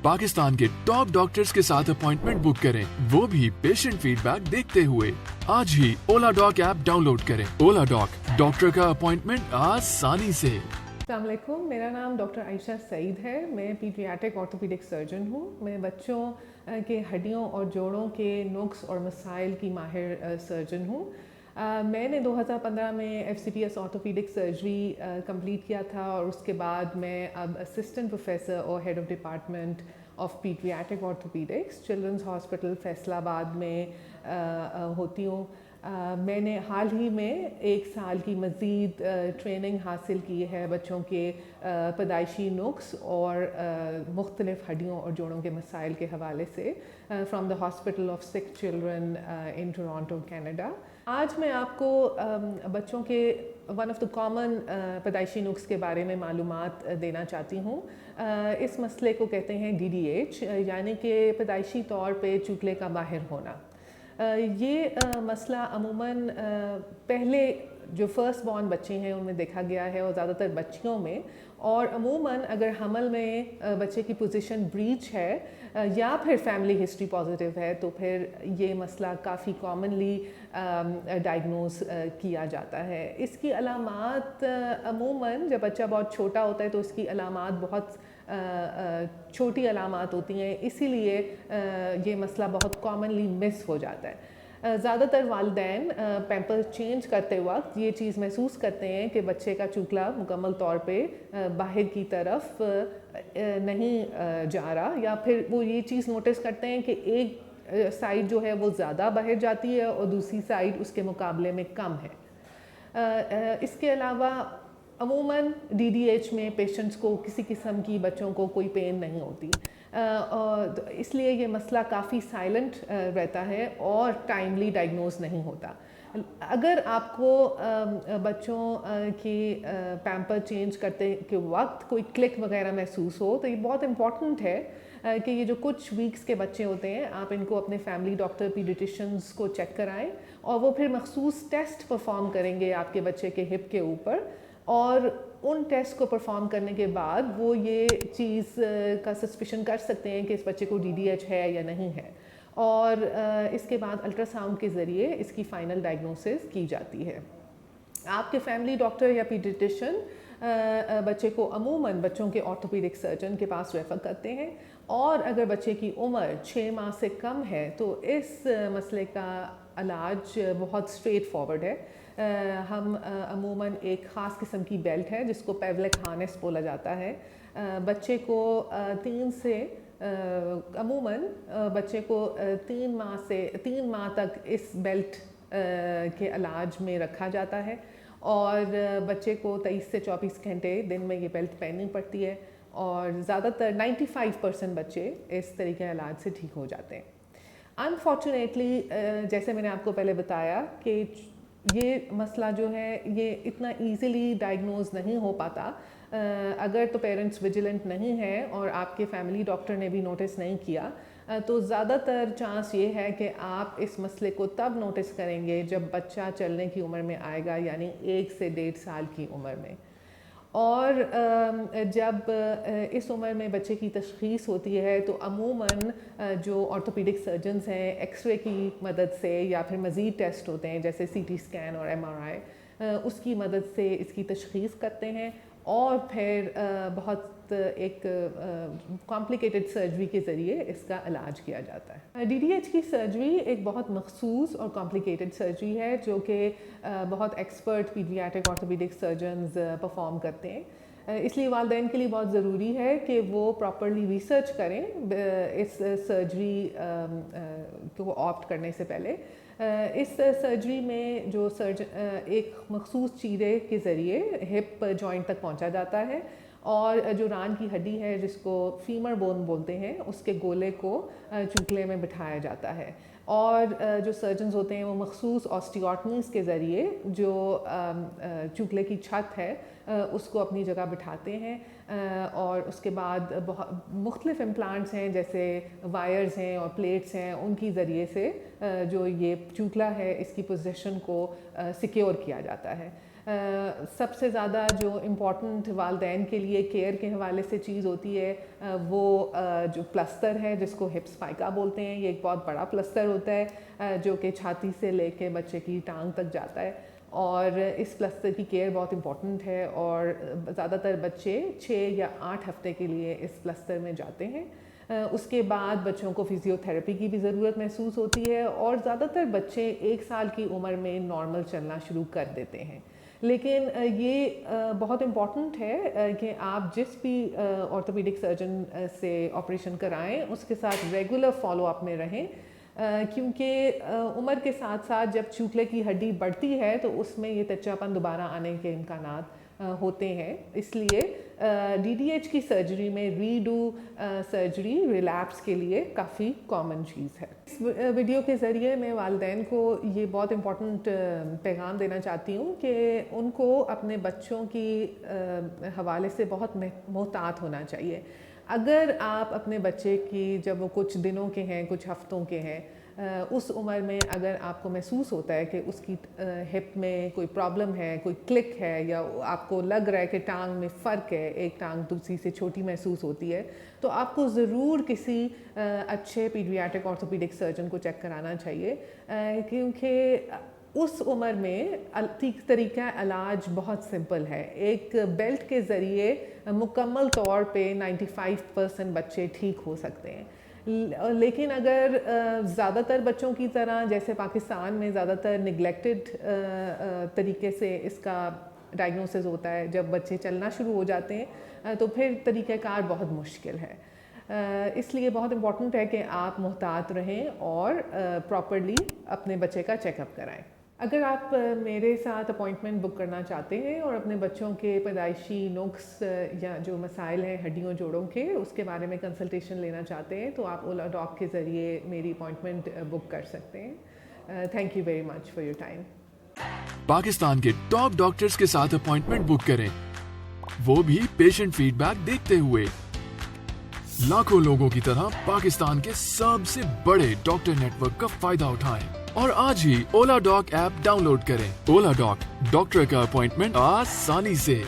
पाकिस्तान के top doctors के साथ अपॉइंटमेंट बुक करें, वो भी पेशेंट फीडबैक देखते हुए। आज ही ओला डॉक ऐप डाउनलोड करें। ओला डॉक, डॉक्टर का अपॉइंटमेंट आसानी से। अस्सलाम वालेकुम, मेरा नाम डॉक्टर आयशा सईद है। मैं पीडियाट्रिक ऑर्थोपेडिक सर्जन हूँ। मैं बच्चों के हड्डियों और जोड़ों के नुक्स और मसाइल की माहिर सर्जन हूँ। मैंने 2015 में FCPS ऑर्थोपेडिक सर्जरी कंप्लीट किया था और उसके बाद मैं अब असिस्टेंट प्रोफेसर और head of department of paediatric orthopaedics children's hospital Faisalabad में होती हूँ। मैंने हाल ही में 1 साल की मज़ीद ट्रेनिंग हासिल की है बच्चों के पैदाइशी नुक्स और मुख्तलिफ़ हड्डियों और जोड़ों के मसाइल के हवाले से from the hospital of sick children in Toronto Canada. आज मैं आपको बच्चों के वन ऑफ द कॉमन पैदाइशी नुक्स के बारे में मालूमात देना चाहती हूँ। इस मसले को कहते हैं DDH, यानी कि पैदाइशी तौर पे चूकले का बाहर होना। ये मसला अमूमन पहले जो फर्स्ट बॉर्न बच्चे हैं उनमें देखा गया है और ज़्यादातर बच्चियों में, और अमूमन अगर हमल में बच्चे की पोजीशन ब्रीच है या फिर फैमिली हिस्ट्री पॉजिटिव है तो फिर ये मसला काफ़ी कॉमनली डायग्नोज किया जाता है। इसकी अलामात अमूमन जब बच्चा बहुत छोटा होता है तो इसकी अलामात बहुत छोटी अलामात होती हैं, इसीलिए ये मसला बहुत कॉमनली मिस हो जाता है। ज़्यादातर वालिदैन पैम्पर चेंज करते वक्त ये चीज़ महसूस करते हैं कि बच्चे का चूकला मुकम्मल तौर पे बाहर की तरफ नहीं जा रहा, या फिर वो ये चीज़ नोटिस करते हैं कि एक साइड जो है वो ज़्यादा बाहर जाती है और दूसरी साइड उसके मुकाबले में कम है। इसके अलावा अमूमन DDH में पेशेंट्स को किसी किस्म की बच्चों को कोई पेन नहीं होती, इसलिए ये मसला काफ़ी साइलेंट रहता है और टाइमली डायग्नोज नहीं होता। अगर आपको बच्चों की पैम्पर चेंज करते के वक्त कोई क्लिक वगैरह महसूस हो तो ये बहुत इम्पॉर्टेंट है कि ये जो कुछ वीक्स के बच्चे होते हैं आप इनको अपने फैमिली डॉक्टर पीडियाट्रिशियंस को चेक कराएं और वो फिर मखसूस टेस्ट परफॉर्म करेंगे आपके बच्चे के हिप के ऊपर, और उन टेस्ट को परफॉर्म करने के बाद वो ये चीज़ का सस्पिशन कर सकते हैं कि इस बच्चे को DDH है या नहीं है, और इसके बाद अल्ट्रासाउंड के ज़रिए इसकी फ़ाइनल डायग्नोसिस की जाती है। आपके फैमिली डॉक्टर या पीडियाट्रिशियन बच्चे को अमूमन बच्चों के ऑर्थोपेडिक सर्जन के पास रेफ़र करते हैं, और अगर बच्चे की उम्र 6 माह से कम है तो इस मसले का इलाज बहुत स्ट्रेट फॉरवर्ड है। हम अमूमन एक ख़ास किस्म की बेल्ट है जिसको पेवलिक हार्नेस बोला जाता है। बच्चे को 3 से अमूमन बच्चे को 3 माह तक इस बेल्ट के इलाज में रखा जाता है, और बच्चे को 23 से 24 घंटे दिन में ये बेल्ट पहननी पड़ती है, और ज़्यादातर 95% बच्चे इस तरीके के इलाज से ठीक हो जाते हैं। अनफॉर्चुनेटली जैसे मैंने आपको पहले बताया कि ये मसला जो है ये इतना ईज़िली डायग्नोज नहीं हो पाता अगर तो पेरेंट्स विजिलेंट नहीं हैं और आपके फैमिली डॉक्टर ने भी नोटिस नहीं किया, तो ज़्यादातर चांस ये है कि आप इस मसले को तब नोटिस करेंगे जब बच्चा चलने की उम्र में आएगा, यानी 1 से 1.5 साल की उम्र में। और जब इस उम्र में बच्चे की तशख़ीस होती है तो अमूमन जो ऑर्थोपेडिक सर्जन्स हैं एक्सरे की मदद से या फिर मज़ीद टेस्ट होते हैं जैसे CT स्कैन और MRI, उसकी मदद से इसकी तशख़ीस करते हैं, और फिर बहुत एक कॉम्प्लिकेटेड सर्जरी के ज़रिए इसका इलाज किया जाता है। DDH की सर्जरी एक बहुत मखसूस और कॉम्प्लिकेटेड सर्जरी है जो कि बहुत expert paediatric orthopaedic surgeons perform करते हैं, इसलिए वालिदैन के लिए बहुत ज़रूरी है कि वो प्रॉपरली रिसर्च करें इस सर्जरी को ऑप्ट करने से पहले। इस सर्जरी में जो एक मखसूस चीरे के ज़रिए हिप जॉइंट तक पहुंचा जाता है, और जो रान की हड्डी है जिसको फीमर बोन बोलते हैं उसके गोले को चूकले में बिठाया जाता है, और जो सर्जन्स होते हैं वो मखसूस ऑस्टियोटमीज़ के ज़रिए जो चूकले की छत है उसको अपनी जगह बिठाते हैं, और उसके बाद बहुत मुख्तलिफ़ इम्प्लांट्स हैं जैसे वायर्स हैं और प्लेट्स हैं, उनकी ज़रिए से जो ये चूकला है इसकी पोजीशन को सिक्योर किया जाता है। سب سے زیادہ جو امپورٹنٹ والدین کے لیے کیئر کے حوالے سے چیز ہوتی ہے وہ جو پلستر ہے جس کو ہپ اسپائکا بولتے ہیں. یہ ایک بہت بڑا پلستر ہوتا ہے جو کہ چھاتی سے لے کے بچے کی ٹانگ تک جاتا ہے, اور اس پلستر کی کیئر بہت امپورٹنٹ ہے, اور زیادہ تر بچے 6 یا 8 ہفتے کے لیے اس پلستر میں جاتے ہیں. اس کے بعد بچوں کو فزیو تھراپی کی بھی ضرورت محسوس ہوتی ہے, اور زیادہ تر بچے 1 سال کی عمر میں نارمل چلنا شروع کر دیتے ہیں. لیکن یہ بہت امپورٹنٹ ہے کہ آپ جس بھی آرتھوپیڈک سرجن سے آپریشن کرائیں اس کے ساتھ ریگولر فالو اپ میں رہیں, کیونکہ عمر کے ساتھ ساتھ جب چوکلے کی ہڈی بڑھتی ہے تو اس میں یہ تچا پن دوبارہ آنے کے امکانات ہوتے ہیں. اس لیے ڈی ڈی ایچ کی سرجری میں ری ڈو سرجری ریلیپس کے لیے کافی کامن چیز ہے. اس ویڈیو کے ذریعے میں والدین کو یہ بہت امپورٹنٹ پیغام دینا چاہتی ہوں کہ ان کو اپنے بچوں کی حوالے سے بہت محتاط ہونا چاہیے. اگر آپ اپنے بچے کی جب وہ کچھ دنوں کے ہیں, کچھ ہفتوں کے ہیں, اس عمر میں اگر آپ کو محسوس ہوتا ہے کہ اس کی ہپ میں کوئی پرابلم ہے, کوئی کلک ہے, یا آپ کو لگ رہا ہے کہ ٹانگ میں فرق ہے, ایک ٹانگ دوسری سے چھوٹی محسوس ہوتی ہے, تو آپ کو ضرور کسی اچھے پیڈیاٹرک آرتھوپیڈک سرجن کو چیک کرانا چاہیے, کیونکہ اس عمر میں طریقہ علاج بہت سمپل ہے. ایک بیلٹ کے ذریعے مکمل طور پہ 95% بچے ٹھیک ہو سکتے ہیں. لیکن اگر زیادہ تر بچوں کی طرح جیسے پاکستان میں زیادہ تر نگلیکٹڈ طریقے سے اس کا ڈائگنوسس ہوتا ہے, جب بچے چلنا شروع ہو جاتے ہیں تو پھر طریقہ کار بہت مشکل ہے. اس لیے بہت امپورٹنٹ ہے کہ آپ محتاط رہیں اور پراپرلی اپنے بچے کا چیک اپ کرائیں. اگر آپ میرے ساتھ اپوائنٹمنٹ بک کرنا چاہتے ہیں اور اپنے بچوں کے پیدائشی نقص یا جو مسائل ہیں ہڈیوں جوڑوں کے اس کے بارے میں کنسلٹیشن لینا چاہتے ہیں تو آپ اولا ڈاک کے ذریعے میری اپوائنٹمنٹ بک کر سکتے ہیں. Thank you very much for your time. Pakistan کے ٹاپ ڈاکٹرز کے ساتھ اپوائنٹمنٹ بک کریں, وہ بھی پیشنٹ فیڈ بیک دیکھتے ہوئے. لاکھوں لوگوں کی طرح پاکستان کے سب سے بڑے ڈاکٹر نیٹ ورک کا فائدہ اٹھائیں اور آج ہی اولا ڈاک ایپ ڈاؤن لوڈ کریں. اولا ڈاک, ڈاکٹر کا اپوائنٹمنٹ آسانی سے.